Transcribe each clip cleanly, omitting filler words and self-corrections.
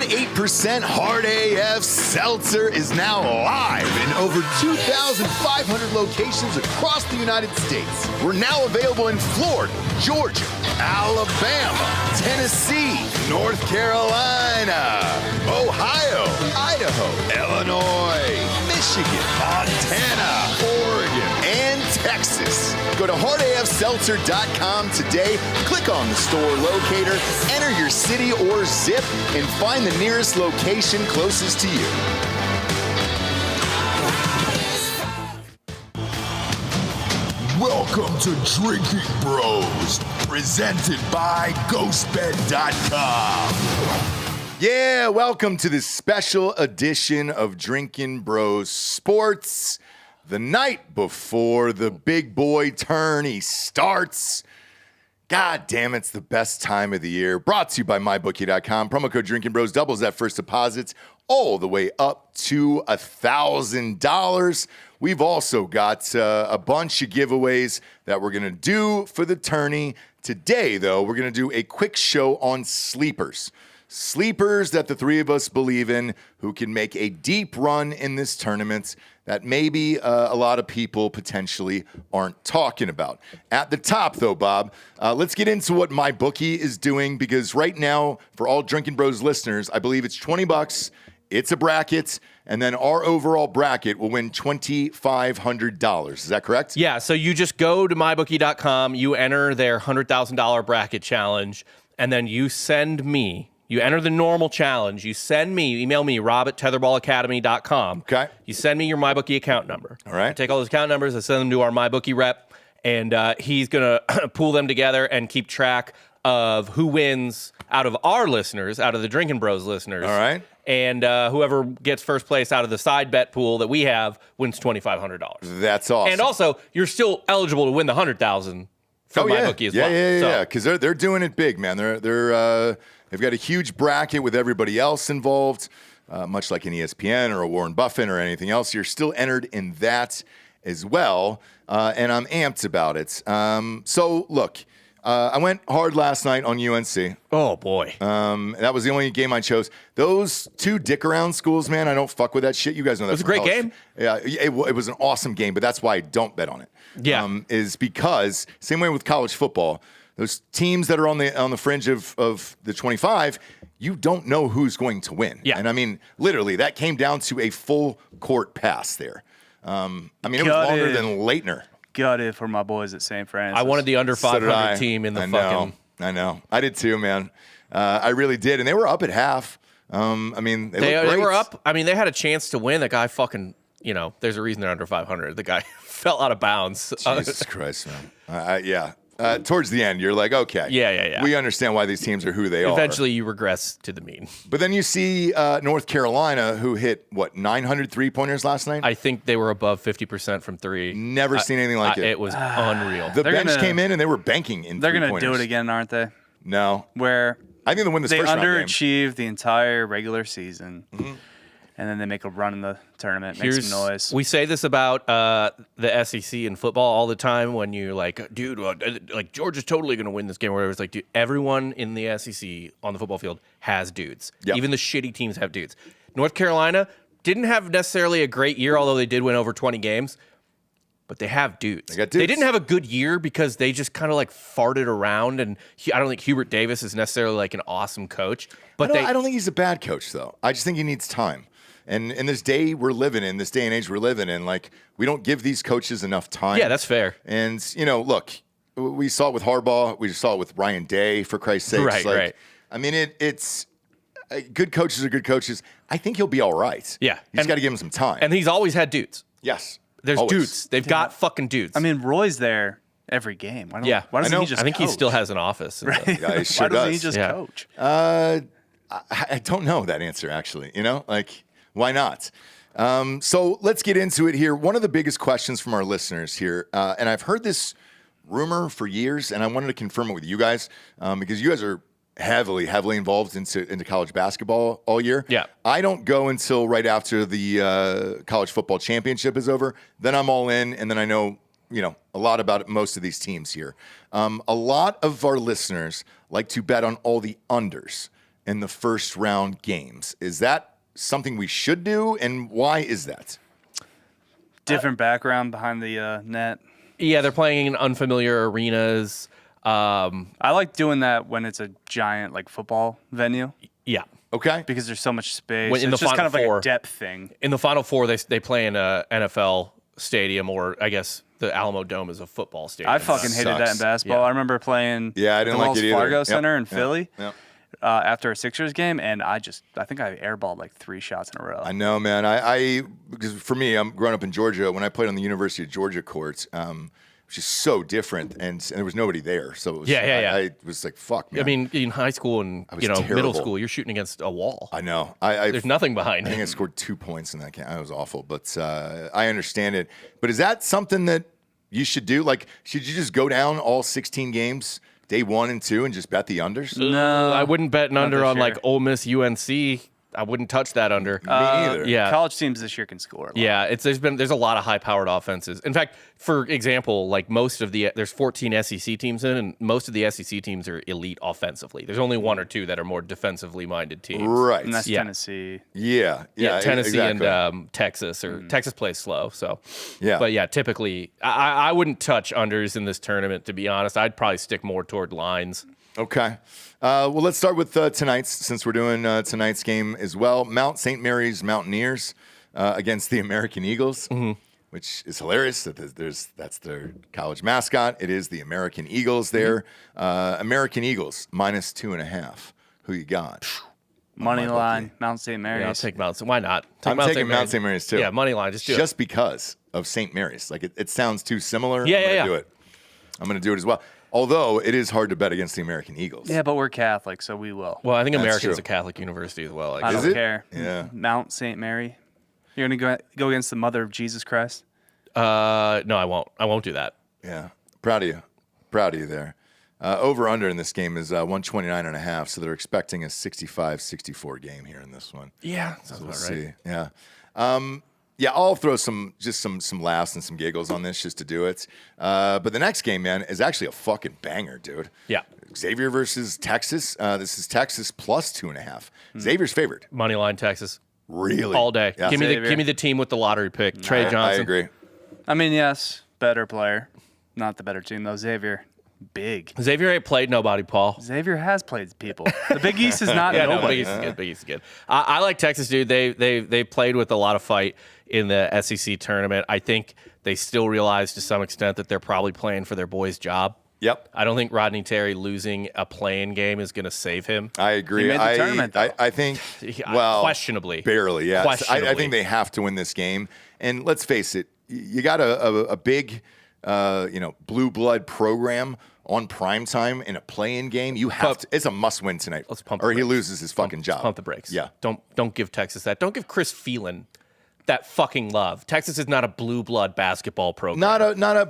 good 8% Hard AF Seltzer is now live in over 2,500 locations across the United States. We're now available in Florida, Georgia, Alabama, Tennessee, North Carolina, Ohio, Idaho, Illinois, Michigan, Montana, Oregon, and Texas. Go to hardafseltzer.com today, click on the store locator, enter your city or zip, and find the nearest location closest to you. Welcome to Drinking Bros, presented by GhostBed.com. Yeah, welcome to this special edition of Drinkin' Bros Sports. The night before the big boy tourney starts. God damn, it's the best time of the year. Brought to you by MyBookie.com. Promo code Drinkin' Bros doubles that first deposits all the way up to $1,000. We've also got a bunch of giveaways that we're going to do for the tourney. Today, though, we're going to do a quick show on sleepers. Sleepers that the three of us believe in who can make a deep run in this tournament that maybe a lot of people potentially aren't talking about. At the top, though, Bob, let's get into what MyBookie is doing, because right now, for all Drinkin' Bros listeners, I believe it's $20. It's a bracket, and then our overall bracket will win $2,500. Is that correct? Yeah, so you just go to MyBookie.com, you enter their $100,000 bracket challenge, and then you send me. You enter the normal challenge. You send me, email me, rob@tetherballacademy.com. Okay. You send me your MyBookie account number. All right. I take all those account numbers, I send them to our MyBookie rep, and he's going to pool them together and keep track of who wins out of our listeners, out of the Drinkin' Bros listeners. All right. And whoever gets first place out of the side bet pool that we have wins $2,500. That's awesome. And also, you're still eligible to win the $100,000 from MyBookie as well. Yeah, because they're doing it big, man. They've got a huge bracket with everybody else involved, much like an ESPN or a Warren Buffett or anything else. You're still entered in that as well, and I'm amped about it. So, look, I went hard last night on UNC. Oh, boy. That was the only game I chose. Those two dick-around schools, man, I don't fuck with that shit. You guys know that. It was a great game. Yeah, it was an awesome game, but that's why I don't bet on it. Yeah. Is because, same way with college football, those teams that are on the fringe of the 25, you don't know who's going to win. Yeah. And I mean, literally, that came down to a full court pass there. I mean, it was longer than Leitner. Gutted for my boys at St. Francis. I wanted the under 500 team in the fucking. I know. I did too, man. I really did. And they were up at half. I mean, they were up. I mean, they had a chance to win. The guy fucking, there's a reason they're under 500. The guy fell out of bounds. Jesus Christ, man. Yeah. Towards the end, you're like, okay. Yeah. We understand why these teams are who they are. Eventually, you regress to the mean. But then you see North Carolina, who hit, 900 three-pointers last night? I think they were above 50% from three. Never seen anything like it. It was unreal. The bench came in, and they were banking in They're three-pointers. going to do it again, aren't they? No. Where I think they'll win this first round game. They underachieved the entire regular season. Mm-hmm. And then they make a run in the tournament, make some noise. We say this about the SEC in football all the time when you're like, dude, like Georgia's totally going to win this game. Where it's like, dude, everyone in the SEC on the football field has dudes. Yep. Even the shitty teams have dudes. North Carolina didn't have necessarily a great year, although they did win over 20 games. But they have dudes. They got dudes. They didn't have a good year because they just kind of like farted around. And I don't think Hubert Davis is necessarily like an awesome coach. But I don't think he's a bad coach, though. I just think he needs time. And in this day we're living in, this day and age we're living in, like, we don't give these coaches enough time. Yeah, that's fair. And, look, we saw it with Harbaugh. We saw it with Ryan Day, for Christ's sake. Right. I mean, it's good coaches are good coaches. I think he'll be all right. Yeah. He's got to give him some time. And he's always had dudes. Yes. There's always. dudes. They've got fucking dudes. I mean, Roy's there every game. Why doesn't he just I think coach? He still has an office. Right. Yeah, he sure Why doesn't he just coach? I don't know that answer, actually. Why not? So let's get into it here. One of the biggest questions from our listeners here, and I've heard this rumor for years, and I wanted to confirm it with you guys because you guys are heavily involved into college basketball all year. Yeah. I don't go until right after the college football championship is over. Then I'm all in, and then I know a lot about most of these teams here. A lot of our listeners like to bet on all the unders. in the first round games. Is that something we should do, and why is that? Different background behind the net. Yeah, they're playing in unfamiliar arenas. I like doing that when it's a giant like football venue Yeah. Okay. because there's so much space. In the It's just kind of Final like Four. a depth thing. In the Final Four, they play in a NFL stadium, or I guess the Alamo Dome is a football stadium. I fucking hated that in sucks. basketball. Yeah. I remember playing Yeah, I at didn't the like Wells it either. Fargo Yep, Center in yep, Philly yep. after a Sixers game, and I think I airballed like 3 shots in a row. I know, man. I because for me, I'm growing up in Georgia. When I played on the University of Georgia courts, which is so different, and there was nobody there, so it was, Yeah. I was like, fuck, man. I mean, in high school and was middle terrible. school, you're shooting against a wall. I know. I There's nothing behind I think I it. scored 2 points in that game. I was awful, but I understand it. But is that something that you should do? Like, should you just go down all 16 games, day 1 and 2, and just bet the unders? No, I wouldn't bet an under this on like year. Ole Miss UNC. I wouldn't touch that under. Me neither. yeah. College teams this year can score. A lot. Yeah, there's a lot of high powered offenses. In fact, for example, like there's 14 SEC teams in, and most of the SEC teams are elite offensively. There's only 1 or 2 that are more defensively minded teams. Right. And that's Yeah. Tennessee. Yeah. Tennessee exactly. and Texas, or Texas plays slow. So, Yeah. But yeah, typically I wouldn't touch unders in this tournament. To be honest, I'd probably stick more toward lines. Okay. Well, let's start with tonight's, since we're doing tonight's game as well. Mount St. Mary's Mountaineers against the American Eagles, which is hilarious. That's their college mascot. It is the American Eagles there. American Eagles -2.5. Who you got? Money MyBookie. line, Mount St. Mary's. Yeah, I'll take Mount. Why not? I'm taking Mount St. Mary's too. Yeah, money line. Just do it. Just because of St. Mary's. Like it sounds too similar. Yeah, I'm gonna yeah. do it. I'm going to do it as well. Although it is hard to bet against the American Eagles. Yeah, but we're Catholic, so we will. Well, I think That's American's true. a Catholic university as well. I Is don't it? care. Yeah. Mount St. Mary. You're gonna go against the Mother of Jesus Christ. No, I won't. I won't do that. Yeah. Proud of you. Proud of you there. Over under in this game is 129.5, so they're expecting a 65-64 game here in this one. Yeah, sounds We'll about see. right. Yeah. Yeah, I'll throw some laughs and some giggles on this just to do it. But the next game, man, is actually a fucking banger, dude. Yeah, Xavier versus Texas. This is Texas +2.5. Xavier's favored. money line Texas Really? all day. Yeah. Give Xavier. me the team with the lottery pick. Trey I Johnson. agree. I mean, yes, better player. Not the better team, though. Xavier, big. Xavier ain't played nobody, Paul. Xavier has played people. The Big East is not Yeah, no, nobody. Big East is good. Big East is good. I like Texas, dude. They played with a lot of fight in the SEC tournament. I think they still realize to some extent that they're probably playing for their boy's job. Yep. I don't think Rodney Terry losing a playing game is going to save him. I agree. He made the tournament, though. I think, Yeah, well, questionably. barely, yes. I Questionably. think they have to win this game. And let's face it, you got a big, blue blood program on prime time in a play-in game. You have to. It's a must-win tonight. Let's pump the or he brakes. loses his fucking job. Pump the brakes. Yeah. Don't give Texas that. Don't give Chris Phelan that fucking love. Texas is not a blue blood basketball program.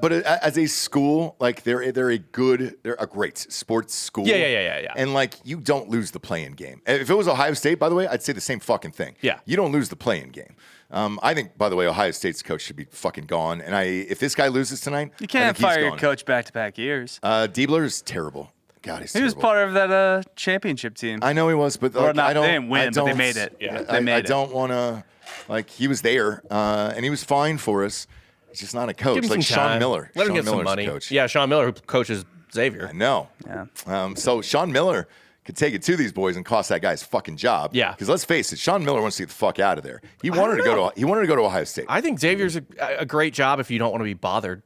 But as a school, like they're a great sports school. Yeah. And like you don't lose the play-in game. If it was Ohio State, by the way, I'd say the same fucking thing. Yeah. You don't lose the play-in game. I think, by the way, Ohio State's coach should be fucking gone. And if this guy loses tonight, You can't I think he's fire your gone. coach back-to-back years. Diebler is terrible. God, he's He was terrible. part of that championship team. I know he was, but Or like, not, I don't. they didn't win, I but don't, they made it. Yeah, they I made it. don't want to. Like he was there, and he was fine for us. He's just not a coach. Give him Like some Sean time. Miller. Let him Sean get some Miller's money. Coach. Yeah, Sean Miller, who coaches Xavier. I know. Yeah. So Sean Miller could take it to these boys and cost that guy his fucking job. Yeah. Because let's face it, Sean Miller wants to get the fuck out of there. He wanted to go to Ohio State. I think Xavier's a great job if you don't want to be bothered.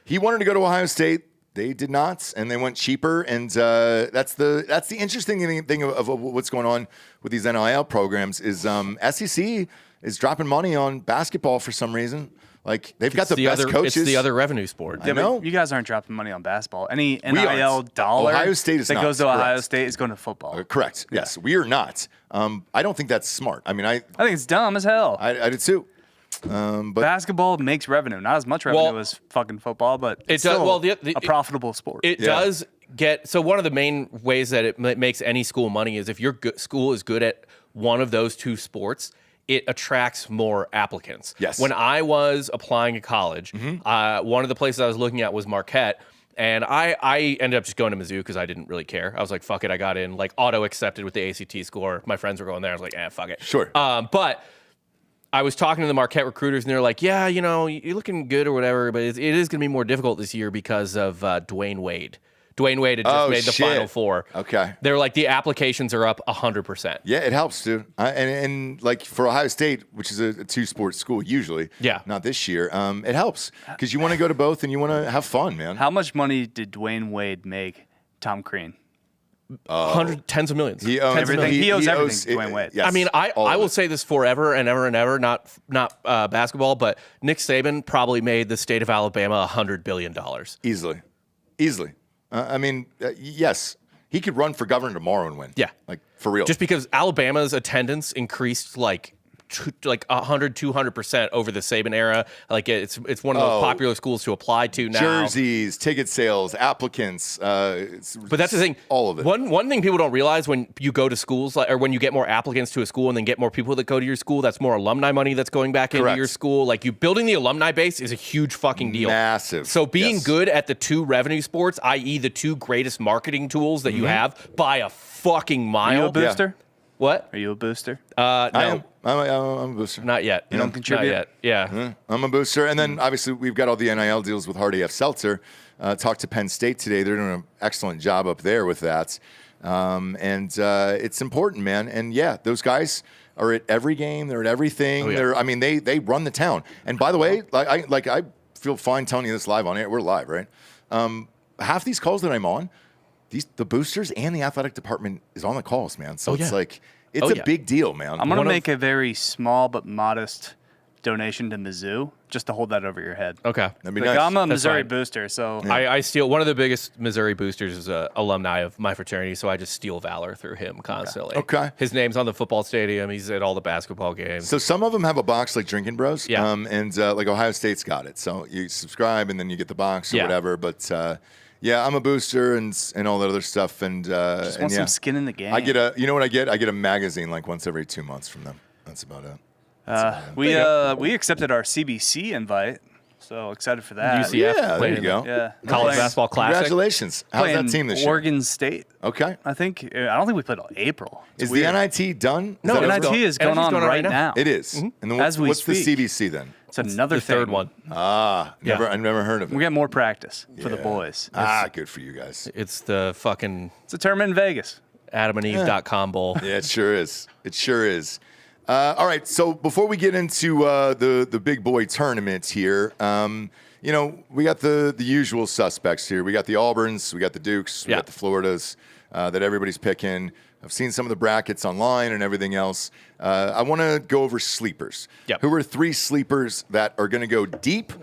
He wanted to go to Ohio State. They did not, and they went cheaper. And that's the interesting thing of what's going on with these NIL programs is SEC is dropping money on basketball for some reason. Like they've got the best coaches. It's the other revenue sport. I know. But you guys aren't dropping money on basketball. Any We aren't. NIL dollar Ohio State is that not, goes to Ohio correct. State is going to football. Correct. Yes, we are not. I don't think that's smart. I mean, I I think it's dumb as hell. did too. But Basketball makes revenue. Not as much revenue Well, as fucking football, but it it's does- still well, a profitable sport. It Yeah. does get so one of the main ways that it makes any school money is if your school is good at one of those two sports, it attracts more applicants. Yes. When I was applying to college, one of the places I was looking at was Marquette, And I ended up just going to Mizzou because I didn't really care. I was like, fuck it. I got in, like, auto-accepted with the ACT score. My friends were going there. I was like, fuck it. Sure. But I was talking to the Marquette recruiters, and they're like, yeah, you know, you're looking good or whatever, but it is going to be more difficult this year because of Dwayne Wade. Dwayne Wade had just made the Final Four. Okay. They're like, the applications are up 100%. Yeah, it helps, dude. And like for Ohio State, which is a two-sport school usually, not this year, it helps because you want to go to both and you want to have fun, man. How much money did Dwayne Wade make Tom Crean? Tens of millions. He owns everything. He owes everything to Dwayne Wade. Yes, I mean, I will say this forever and ever and ever, not basketball, but Nick Saban probably made the state of Alabama $100 billion. Easily. I mean, yes, he could run for governor tomorrow and win. Yeah. Like, for real. Just because Alabama's attendance increased like 100, 200% over the Saban era. Like, it's one of those popular schools to apply to now. Jerseys, ticket sales, applicants. But that's the thing. All of it. One thing people don't realize when you go to schools, or when you get more applicants to a school and then get more people that go to your school, that's more alumni money that's going back into your school. Like, you building the alumni base is a huge fucking deal. Massive. So being good at the two revenue sports, i.e. the two greatest marketing tools that you have, by a fucking mile. Are you a booster? What? Are you a booster? No. I'm a booster. Not yet. You don't contribute? Not yet. Yeah. I'm a booster. And then, obviously, we've got all the NIL deals with Hardy F. Seltzer. Talked to Penn State today. They're doing an excellent job up there with that. And it's important, man. And, yeah, those guys are at every game. They're at everything. Oh, yeah. I mean, they run the town. And, by the way, I feel fine telling you this live on air. We're live, right? Half these calls that I'm on, the boosters and the athletic department is on the calls, man. So it's like, it's a big deal, man. I'm going to make a very small but modest donation to Mizzou just to hold that over your head. Okay. That'd be Like, nice. I'm a That's Missouri fine. booster, so I steal one of the biggest Missouri boosters is a alumni of my fraternity, so I just steal valor through him constantly. Okay. His name's on the football stadium. He's at all the basketball games. So some of them have a box like Drinkin' Bros. Yeah. And like Ohio State's got it. So you subscribe and then you get the box or whatever. But yeah, I'm a booster and all that other stuff. And just want some skin in the game. I get you know what I get? I get a magazine like once every 2 months from them. That's about it. We accepted our CBC invite, so excited for that. UCF. Yeah, there playing you go. Yeah. College basketball classic. Congratulations. How's Playing that team this year? Oregon State. Okay. I don't think we played till April. It's Is weird. the NIT done? No, that NIT over? is going on right now. It is. And then As we what's the speak. CBC then? It's another The thing. third one. I've never heard of it. We get more practice for the boys. Good for you guys. It's the fucking It's a tournament in Vegas. AdamandEve.com bowl. Yeah, it sure is. It sure is. All right, so before we get into the big boy tournament here, we got the usual suspects here. We got the Auburns, we got the Dukes, we got the Floridas that everybody's picking. I've seen some of the brackets online and everything else. I want to go over sleepers. Yep. Who are 3 sleepers that are going to go deep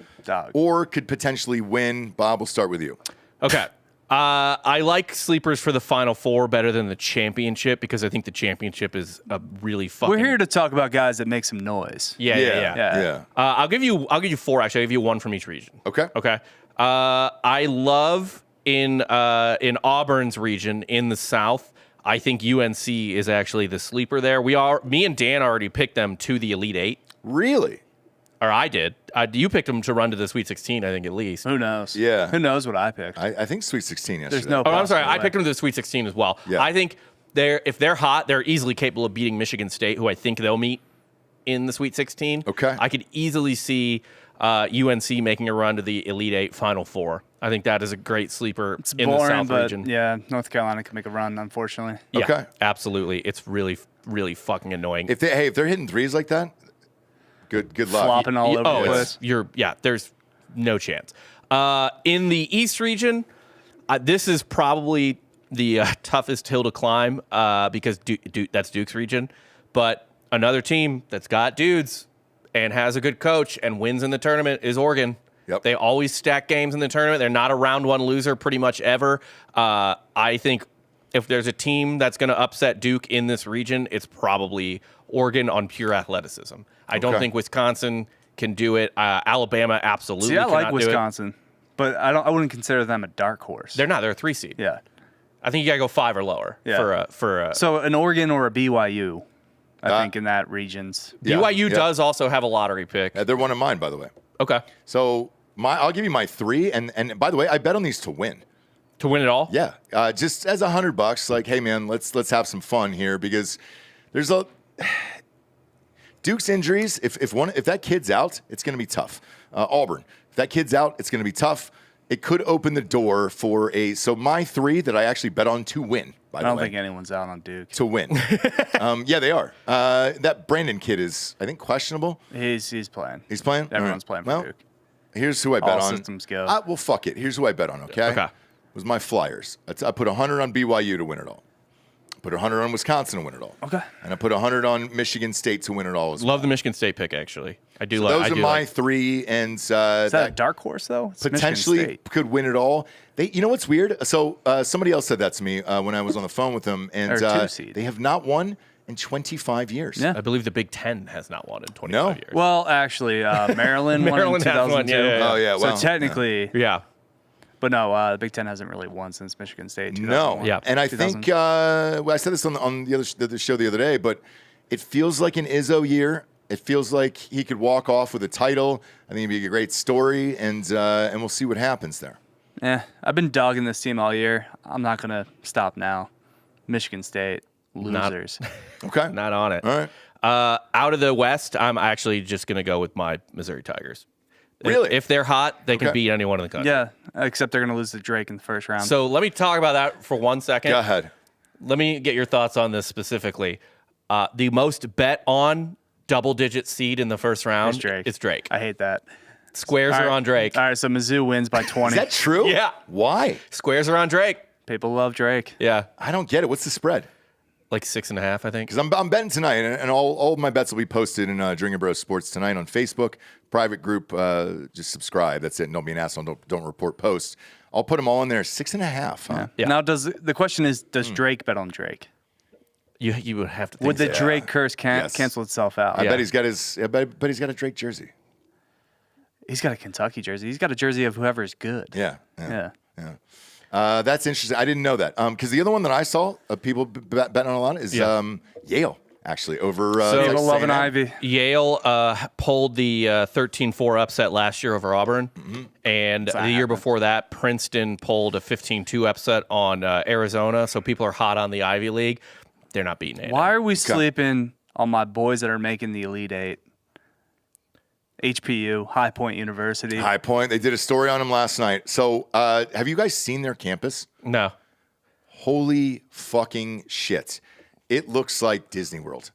or could potentially win? Bob, we'll start with you. Okay. I like sleepers for the Final Four better than the championship because I think the championship is a really fucking. We're here to talk about guys that make some noise. Yeah. I'll give you 4 actually. I'll give you 1 from each region. Okay. Okay. I love in Auburn's region in the South. I think UNC is actually the sleeper there. Me and Dan already picked them to the Elite Eight. Really? Or I did. You picked them to run to the Sweet 16, I think, at least. Who knows? Yeah. Who knows what I picked? I think Sweet 16 yesterday. There's no. Oh, I'm sorry. possible I way. picked them to the Sweet 16 as well. Yeah. I think if they're hot, they're easily capable of beating Michigan State, who I think they'll meet in the Sweet 16. Okay. I could easily see UNC making a run to the Elite Eight Final Four. I think that is a great sleeper It's in boring, the South but region. yeah, North Carolina can make a run, unfortunately. Yeah, Okay. absolutely. It's really, really fucking annoying. If they're hitting threes like that, good luck. Flopping all over the place. There's no chance. In the East region, this is probably the toughest hill to climb because that's Duke's region. But another team that's got dudes and has a good coach and wins in the tournament is Oregon. Yep. They always stack games in the tournament. They're not a round one loser pretty much ever. I think if there's a team that's going to upset Duke in this region, it's probably Oregon on pure athleticism. I don't think Wisconsin can do it. Alabama absolutely See, I like cannot do it. Wisconsin, but I wouldn't consider them a dark horse. They're not. They're a 3 seed. Yeah. I think you got to go 5 or lower for a. So an Oregon or a BYU, I think in that region's. Yeah, BYU yeah. does also have a lottery pick. They're one of mine, by the way. Okay. So I'll give you my 3. And by the way, I bet on these to win. To win it all? Yeah, just as $100, like, hey man, let's have some fun here because there's Duke's injuries. If that kid's out, it's going to be tough. Auburn, if that kid's out, it's going to be tough. It could open the door for my 3 that I actually bet on to win. By the way, I don't think anyone's out on Duke to win. Yeah, they are. That Brandon kid is, I think, questionable. He's playing. He's playing. Everyone's playing for Duke. Here's who I bet All on. systems go. Well, fuck it. Here's who I bet on. Okay. Okay. Was my Flyers. I put 100 on BYU to win it all. I put 100 on Wisconsin to win it all. Okay. And I put 100 on Michigan State to win it all as well. Love the Michigan State pick, actually. I do So love. those are my 3, and Is that a dark horse though? It's potentially Michigan State. could win it all. You know what's weird? So somebody else said that to me when I was on the phone with them, and Or 2 seed. they have not won in 25 years. Yeah. I believe the Big Ten has not won in 25 years. Well, actually, Maryland won in Maryland has 2002. won, yeah. Oh yeah. Well, So technically, Yeah. but no, the Big Ten hasn't really won since Michigan State. no. 2001. Yeah. And I 2000. think I said this on the show the other day, but it feels like an Izzo year. It feels like he could walk off with a title. I think it'd be a great story, and we'll see what happens there. I've been dogging this team all year. I'm not gonna stop now. Michigan State losers. Okay. Not on it. All right. Out of the West, I'm actually just going to go with my Missouri Tigers. Really? If they're hot, they can Okay. beat anyone in the country. Yeah, except they're gonna lose to Drake in the first round. So let me talk about that for 1 second. Go ahead. Let me get your thoughts on this specifically. The most bet on double-digit seed in the first round It's Drake. I hate that. Squares All are right. on Drake. All right, so Mizzou wins by 20. Is that true? Yeah. Why? Squares are on Drake. People love Drake. Yeah. I don't get it. What's the spread? Like 6.5, I think. Because I'm betting tonight, and all of my bets will be posted in Drinkin Bros Sports tonight on Facebook. Private group, just subscribe. That's it. Don't be an asshole. Don't report posts. I'll put them all in there. 6.5. Huh? Yeah. Now, the question is, does Drake bet on Drake? You would have to think Would the so. Drake curse Yes. cancel itself out? I Yeah. bet he's got he's got a Drake jersey. He's got a Kentucky jersey. He's got a jersey of whoever is good. Yeah. Yeah. That's interesting. I didn't know that. Because the other one that I saw people betting on a lot is Yale, actually, over So- People love an A&M. Ivy. Yale pulled the 13-4 upset last year over Auburn. And the year before that, Princeton pulled a 15-2 upset on Arizona. So people are hot on the Ivy League. They're not beating it. Why are we sleeping on my boys that are making the Elite Eight? HPU, High Point University. High Point. They did a story on him last night. So have you guys seen their campus? No. Holy fucking shit. It looks like Disney World.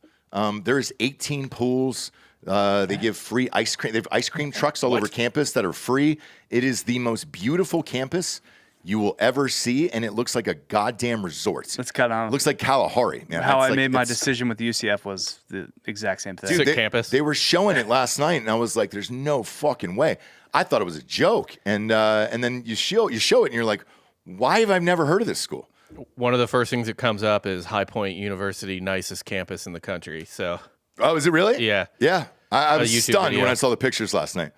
There's 18 pools. They give free ice cream. They have ice cream trucks all over campus that are free. It is the most beautiful campus you will ever see, and it looks like a goddamn resort. That's kind of looks like Kalahari, man. how It's I like- made my it's- decision with UCF was the exact same thing. Dude, Sick they, campus. They were showing it last night, and I was like, "There's no fucking way." I thought it was a joke, and then you show it, and you're like, "Why have I never heard of this school?" One of the first things that comes up is High Point University, nicest campus in the country. So, Oh, is it really? Yeah. Yeah. I was YouTube stunned video. when I saw the pictures last night.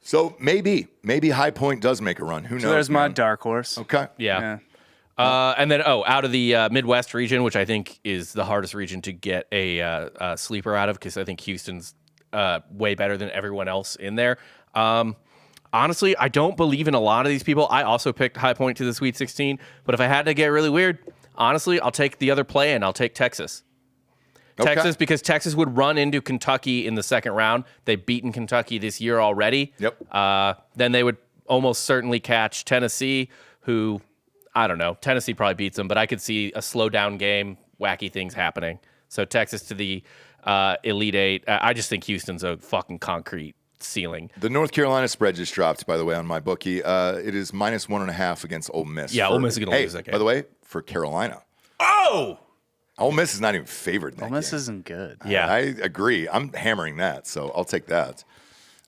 So maybe High Point does make a run. Who knows? So there's my man? dark horse. Okay. yeah. And then, out of the Midwest region, which I think is the hardest region to get a sleeper out of, because I think Houston's way better than everyone else in there. Honestly, I don't believe in a lot of these people. I also picked High Point to the Sweet 16, but if I had to get really weird, honestly, I'll take the other play and I'll take Texas. Okay. Texas, because Texas would run into Kentucky in the second round. They've beaten Kentucky this year already. Yep. Then they would almost certainly catch Tennessee, who, I don't know, Tennessee probably beats them, but I could see a slow down game, wacky things happening. So Texas to the Elite Eight. I just think Houston's a fucking concrete ceiling. The North Carolina spread just dropped, by the way, on MyBookie. It is -1.5 against Ole Miss. Yeah, Ole Miss is gonna lose that game. By the way, for Carolina. Oh! Ole Miss is not even favored in that Ole Miss game. isn't good. Yeah. I agree. I'm hammering that, so I'll take that.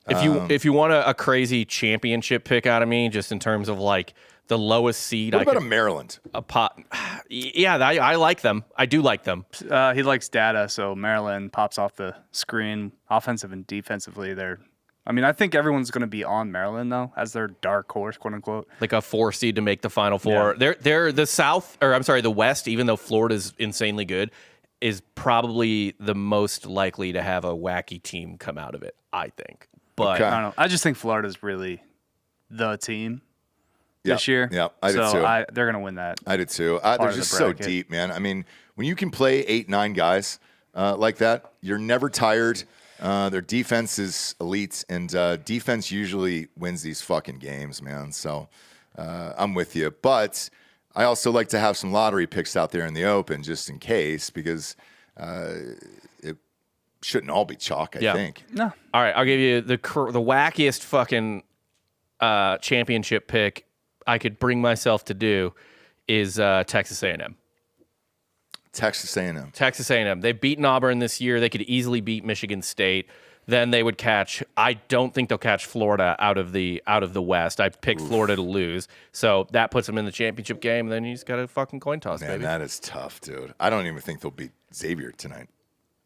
If you want a crazy championship pick out of me, just in terms of like the lowest seed, What I about could, a Maryland? a pot. Yeah, I like them. I do like them. He likes data, so Maryland pops off the screen. Offensive and defensively, I think everyone's going to be on Maryland, though, as their dark horse, quote unquote. Like a 4 seed to make the Final Four. Yeah. They're the West, even though Florida's insanely good, is probably the most likely to have a wacky team come out of it, I think. But Okay. I don't know. I just think Florida's really the team Yep, this year. Yeah, I did so too. they're going to win that. I did too. They're of just the so bracket. deep, man. I mean, when you can play 8-9 guys like that, you're never tired. Their defense is elite, and defense usually wins these fucking games, man. So I'm with you. But I also like to have some lottery picks out there in the open just in case, because it shouldn't all be chalk, I think. No. All right, I'll give you the wackiest fucking championship pick I could bring myself to do is Texas A&M. Texas A&M. Texas A&M. They've beaten Auburn this year. They could easily beat Michigan State. Then they would catch. I don't think they'll catch Florida out of the West. I picked Florida to lose, so that puts them in the championship game. And then you just got a fucking coin toss, Man, baby. that is tough, dude. I don't even think they'll beat Xavier tonight.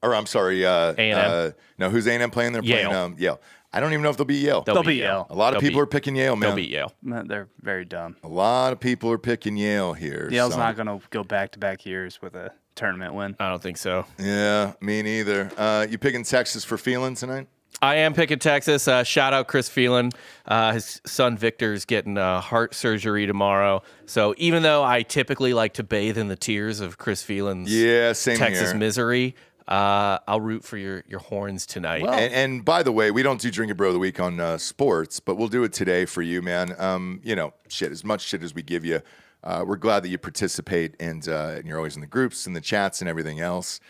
Or I'm sorry, A&M. No, who's A&M playing? They're Yale. playing Yale. I don't even know if they'll beat Yale. They'll beat Yale. A lot of people are picking Yale, man. They'll beat Yale. Man, they're very dumb. A lot of people are picking Yale here. Yale's so. not going to go back-to-back years with a tournament win. I don't think so. Yeah, me neither. You picking Texas for Phelan tonight? I am picking Texas. Shout out Chris Phelan. His son Victor's getting heart surgery tomorrow. So even though I typically like to bathe in the tears of Chris Phelan's Same Texas here. misery, I'll root for your horns tonight. And by the way, we don't do Drinkin' Bro of the Week on sports, but we'll do it today for you, man. As much shit as we give you, we're glad that you participate, and you're always in the groups and the chats and everything else.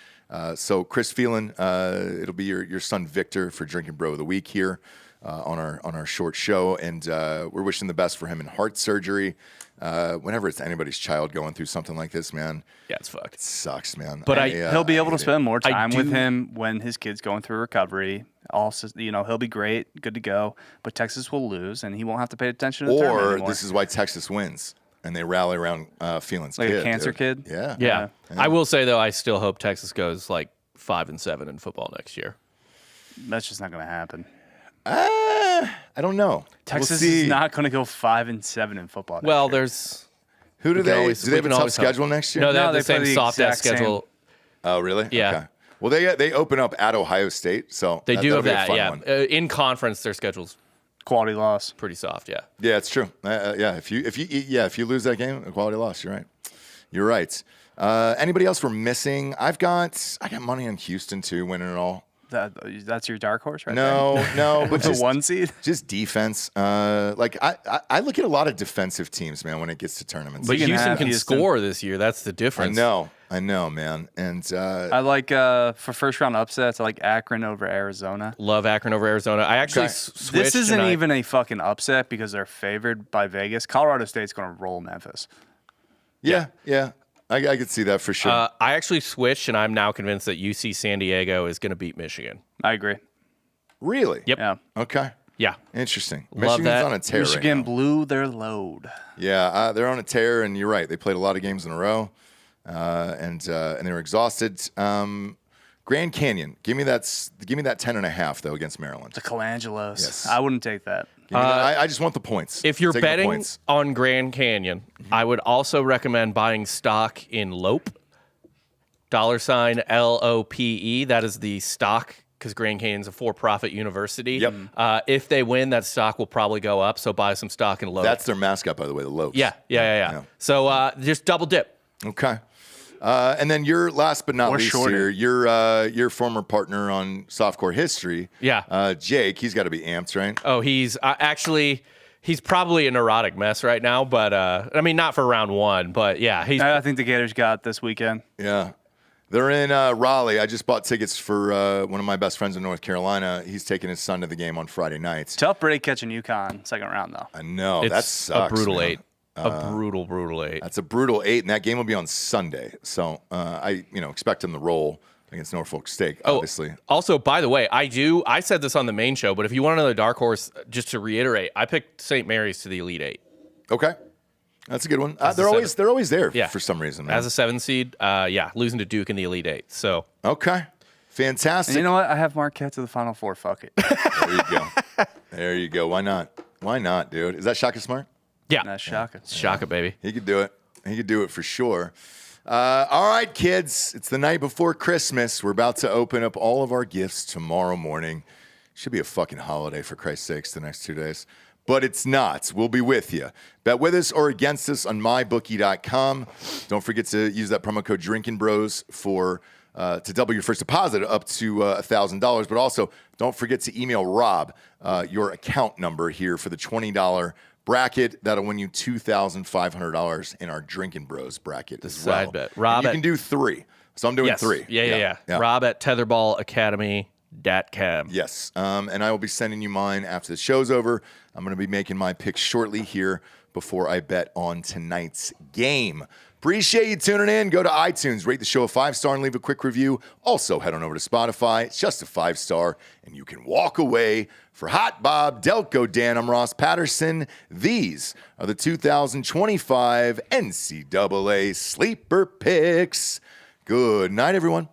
So Chris Phelan, it'll be your son Victor for Drinkin' Bro of the Week here on our short show, and we're wishing the best for him in heart surgery. Whenever it's anybody's child going through something like this, man, Yeah, it's fucked. it sucks, man. But He'll be able to spend more I time with do- him when his kid's going through recovery. Also, he'll be great, good to go. But Texas will lose, and he won't have to pay attention to the tournament Or anymore. this is why Texas wins, and they rally around Phelan's Like a kid. cancer dude. kid? Yeah. Yeah. I will say though, I still hope Texas goes like 5-7 in football next year. That's just not going to happen. I don't know. Texas we'll see. is not going to go 5-7 in football. next Well, year. there's Who do we can they? always- do they we have a can tough always hope. schedule next year? No, they No, have the they play same the soft ass exact same- schedule. Oh, really? Yeah. Okay. Well, they open up at Ohio State, so They do that'll have be a that, fun yeah. one. In conference, their schedule's quality loss. pretty soft, yeah. Yeah, it's true. Yeah, if you lose that game, a quality loss. You're right. You're right. Anybody else we're missing? I got money on Houston too, winning it all. That's your dark horse, right? No, but The just one seed. just defense. I look at a lot of defensive teams, man, when it gets to tournaments. But You can Houston have can Houston. score this year. That's the I difference. know, man. And I like for first round upsets. I like Akron over Arizona. Love Akron over Arizona. I actually Okay. switched. This isn't and even a fucking upset because they're favored by Vegas. Colorado State's going to roll Memphis. yeah. I could see that for sure. I actually switched, and I'm now convinced that UC San Diego is going to beat Michigan. I agree. Really? Yep. Yeah. Okay. Yeah. Interesting. Love Michigan's that. on a tear Michigan right now. blew their load. Yeah, they're on a tear, and you're right. They played a lot of games in a row, and they were exhausted. Grand Canyon, give me that 10.5 though against Maryland. The Colangelos. Yes. I wouldn't take that. Give me that. I just want the points. If you're Take the betting points. on Grand Canyon, I would also recommend buying stock in Lope. $LOPE. That is the stock because Grand Canyon's a for-profit university. Yep. If they win, that stock will probably go up. So buy some stock in Lope. That's their mascot, by the way, the Lopes. Yeah. So just double dip. Okay. And then your last but not Or least shorter. here, your former partner on softcore history. Yeah. Jake, he's got to be amped, right? Oh, he's actually he's probably a neurotic mess right now. But I mean, not for round one. But yeah, he's I think the Gators got this weekend. Yeah. They're in Raleigh. I just bought tickets for one of my best friends in North Carolina. He's taking his son to the game on Friday nights. Tough break catching UConn second round though. I know. it's That sucks. a brutal man. 8. A brutal 8. That's a brutal 8, and that game will be on Sunday. So I expect him to roll against Norfolk State, obviously. Also, by the way, I said this on the main show, but if you want another dark horse, just to reiterate, I picked St. Mary's to the Elite 8 Okay. That's a good one. a They're always there Yeah. for some reason, man. as a 7 seed. Losing to Duke in the Elite 8. So Okay. Fantastic. And you know what? I have Marquette to the Final Four. Fuck it. There you go. There you go. Why not? Why not, dude? Is that Shaka Smart? yeah, That's shocking. Shaka baby. He could do it. He could do it for sure. All right, kids. It's the night before Christmas. We're about to open up all of our gifts tomorrow morning. Should be a fucking holiday, for Christ's sakes, the next 2 days. but it's not. We'll be with you. Bet with us or against us on MyBookie.com. Don't forget to use that promo code Drinkin Bros for to double your first deposit up to $1,000. But also, don't forget to email Rob your account number here for the $20 bracket. That'll win you $2,500 in our Drinkin Bros bracket as well. Side bet. Rob, you can do 3. So I'm doing 3. Yeah. Rob at tetherballacademy.com. Yes. And I will be sending you mine after the show's over. I'm going to be making my picks shortly here before I bet on tonight's game. Appreciate you tuning in. Go to iTunes, rate the show a 5-star, and leave a quick review. Also, head on over to Spotify. It's just a 5-star, and you can walk away. For Hot Bob, Delco Dan, I'm Ross Patterson. These are the 2025 NCAA Sleeper Picks. Good night, everyone.